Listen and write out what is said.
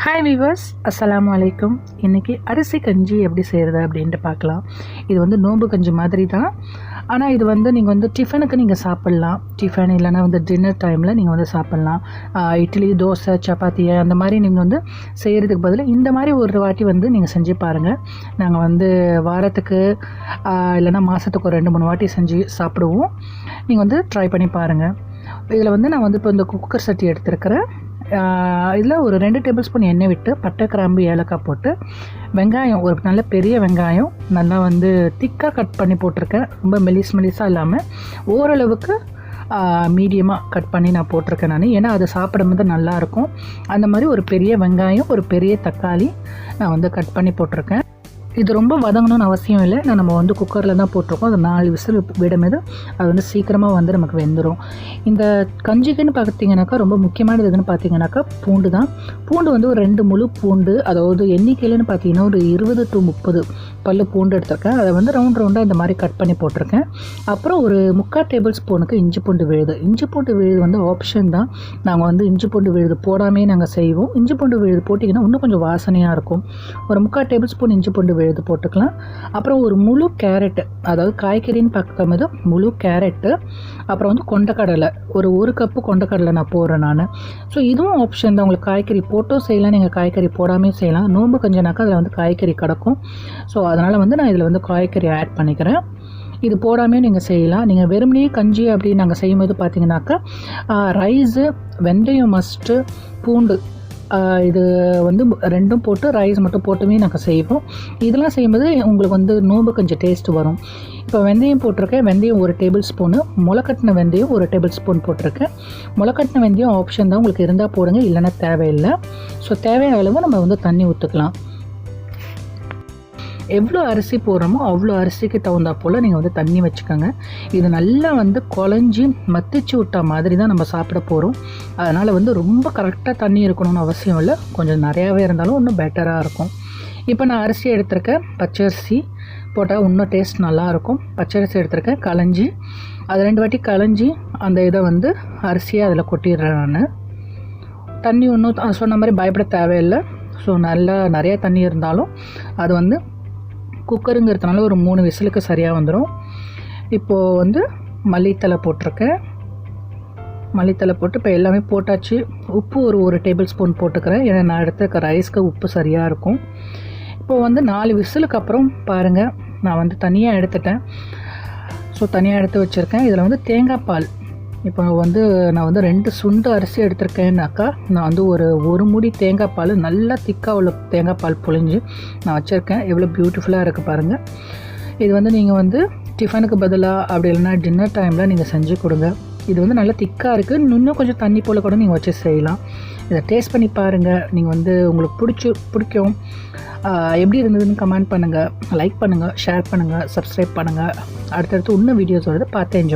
Hi viewers, அஸ்ஸலாமு அலைக்கும். இன்றைக்கி அரிசி கஞ்சி எப்படி செய்கிறது அப்படின்ட்டு பார்க்கலாம். இது வந்து நோம்பு கஞ்சி மாதிரி தான். ஆனால் இது வந்து நீங்கள் வந்து டிஃபனுக்கு நீங்கள் சாப்பிட்லாம். டிஃபன் இல்லைனா வந்து டின்னர் டைமில் நீங்கள் வந்து சாப்பிட்லாம். இட்லி, தோசை, சப்பாத்தி அந்த மாதிரி நீங்கள் வந்து செய்கிறதுக்கு பதில் இந்த மாதிரி ஒரு வாட்டி வந்து நீங்கள் செஞ்சு பாருங்கள். நாங்கள் வந்து வாரத்துக்கு இல்லைனா மாதத்துக்கு ஒரு 2-3 வாட்டி செஞ்சு சாப்பிடுவோம். நீங்கள் வந்து ட்ரை பண்ணி பாருங்கள். இதில் வந்து நான் வந்து இப்போ இந்த குக்கர் சட்டி எடுத்துருக்கிறேன். இதில் ஒரு 2 டேபிள் ஸ்பூன் எண்ணெய் விட்டு பட்டை, கிராம்பு, ஏலக்காய் போட்டு வெங்காயம், ஒரு நல்ல பெரிய வெங்காயம் நல்லா வந்து திக்காக கட் பண்ணி போட்டிருக்கேன். ரொம்ப மெலிசாக இல்லாமல் ஓரளவுக்கு மீடியமாக கட் பண்ணி நான் போட்டிருக்கேன் நான். ஏன்னா அது சாப்பிடும்போது நல்லாயிருக்கும். அந்த மாதிரி ஒரு பெரிய வெங்காயம், ஒரு பெரிய தக்காளி நான் வந்து கட் பண்ணி போட்டிருக்கேன். இது ரொம்ப வதங்கணும்னு அவசியம் இல்லை. நம்ம வந்து குக்கரில் தான் போட்டிருக்கோம். அது 4 விசில் விடும்போது அது வந்து சீக்கிரமாக வந்து நமக்கு வெந்துடும். இந்த கஞ்சிக்குன்னு பார்த்தீங்கன்னாக்கா ரொம்ப முக்கியமானது எதுன்னு பார்த்தீங்கன்னாக்கா பூண்டு தான். பூண்டு வந்து ஒரு 2 முழு பூண்டு, அதாவது எண்ணிக்கையிலன்னு பார்த்தீங்கன்னா ஒரு 20 to 30 பல்லு பூண்டு எடுத்திருக்கேன். அதை வந்து ரவுண்டாக இந்த மாதிரி கட் பண்ணி போட்டிருக்கேன். அப்புறம் ஒரு 3/4 டேபிள் ஸ்பூனுக்கு இஞ்சி பூண்டு விழுது. இஞ்சி பூண்டு விழுது வந்து ஆப்ஷன் தான். நாங்கள் வந்து இஞ்சி பூண்டு விழுது போடாமே நாங்கள் செய்வோம். இஞ்சி பூண்டு விழுது போட்டிங்கன்னா இன்னும் கொஞ்சம் வாசனையாக இருக்கும். ஒரு 3/4 டேபிள் ஸ்பூன் இஞ்சி பூண்டு விழுது போட்டுக்கலாம். அப்புறம் ஒரு முழு கேரட்டு, அதாவது காய்கறின்னு பார்க்கும்போது முழு கேரட்டு, அப்புறம் வந்து கொண்டக்கடலை, ஒரு கப்பு கொண்டக்கடலை நான் போடுறேன் நான். ஸோ இதுவும் ஆப்ஷன் தான். உங்களுக்கு காய்கறி போட்டும் செய்யலாம், நீங்கள் காய்கறி போடாமே செய்யலாம். நோம்பு கஞ்சினாக்கா அதில் வந்து காய்கறி கிடக்கும். ஸோ அதனால் வந்து நான் இதில் வந்து காய்கறி ஆட் பண்ணிக்கிறேன். இது போடாமே நீங்கள் செய்யலாம். நீங்கள் வெறுமனே கஞ்சி அப்படின்னு நாங்கள் செய்யும்போது பார்த்தீங்கன்னாக்கா ரைஸு, வெந்தயம் மஸ்ட்டு, பூண்டு இது வந்து 2 போட்டு ரைஸ் மட்டும் போட்டுமே நாங்கள் செய்வோம். இதெல்லாம் செய்யும்போது உங்களுக்கு வந்து நோம்பு கொஞ்சம் டேஸ்ட் வரும். இப்போ வெந்தயம் போட்டிருக்கேன். வெந்தயம் 1 டேபிள் ஸ்பூனு, முளைக்கட்டின வெந்தயம் 1 டேபிள் ஸ்பூன் போட்டிருக்கேன். முளைக்கட்டின வெந்தயம் ஆப்ஷன் தான். உங்களுக்கு இருந்தால் போடுங்க, இல்லைன்னா தேவையில்லை. ஸோ தேவையான அளவு நம்ம வந்து தண்ணி ஊற்றுக்கலாம். எவ்வளோ அரிசி போடுறோமோ அவ்வளோ அரிசிக்கு தகுந்தா போல் நீங்கள் வந்து தண்ணி வச்சுக்கோங்க. இது நல்லா வந்து குழஞ்சி மத்திச்சு விட்டா மாதிரி தான் நம்ம சாப்பிட போகிறோம். அதனால் வந்து ரொம்ப கரெக்டாக தண்ணி இருக்கணும்னு அவசியம் இல்லை. கொஞ்சம் நிறையாவே இருந்தாலும் இன்னும் பெட்டராக இருக்கும். இப்போ நான் அரிசி எடுத்திருக்கேன். பச்சரிசி போட்டால் இன்னும் டேஸ்ட் நல்லாயிருக்கும். பச்சரிசி எடுத்திருக்கேன், களைஞ்சி அது 2 வாட்டி களைஞ்சி அந்த இதை வந்து அரிசியை அதில் கொட்டிடுறேன் நான். தண்ணி ஒன்றும் சொன்ன மாதிரி பயப்பட தேவையில்லை. ஸோ நிறையா தண்ணி இருந்தாலும் அது வந்து குக்கருங்கிறதுனால ஒரு 3 விசிலுக்கு சரியாக வந்துடும். இப்போது வந்து மல்லித்தலை போட்டிருக்கேன். மல்லித்தலை போட்டு இப்போ எல்லாமே போட்டாச்சு. உப்பு ஒரு டேபிள் ஸ்பூன் போட்டுக்கிறேன். ஏன்னா நான் எடுத்துக்க ரைஸ்க்கு உப்பு சரியாக இருக்கும். இப்போது வந்து 4 விசிலுக்கு அப்புறம் பாருங்கள், நான் வந்து தனியாக எடுத்துட்டேன். ஸோ தனியாக எடுத்து வச்சுருக்கேன். இதில் வந்து தேங்காய் பால், இப்போ வந்து நான் வந்து 2 சுண்டு அரிசி எடுத்திருக்கேன்னாக்கா நான் வந்து ஒரு மூடி தேங்காய் பால், நல்லா திக்காக உள்ள தேங்காய் பால் புழிஞ்சு நான் வச்சுருக்கேன். எவ்வளோ பியூட்டிஃபுல்லாக இருக்குது பாருங்கள். இது வந்து நீங்கள் வந்து டிஃபனுக்கு பதிலாக அப்படி இல்லைனா டின்னர் டைமில் நீங்கள் செஞ்சு கொடுங்க. இது வந்து நல்லா திக்காக இருக்குது. இன்னும் கொஞ்சம் தண்ணி போல் கூட நீங்கள் வச்சு செய்யலாம். இதை டேஸ்ட் பண்ணி பாருங்கள். நீங்கள் வந்து உங்களுக்கு பிடிக்கும். எப்படி இருந்ததுன்னு கமெண்ட் பண்ணுங்கள், லைக் பண்ணுங்கள், ஷேர் பண்ணுங்கள், சப்ஸ்கிரைப் பண்ணுங்கள். அடுத்தடுத்து இன்னும் வீடியோஸ் வருது, பார்த்து என்ஜாய்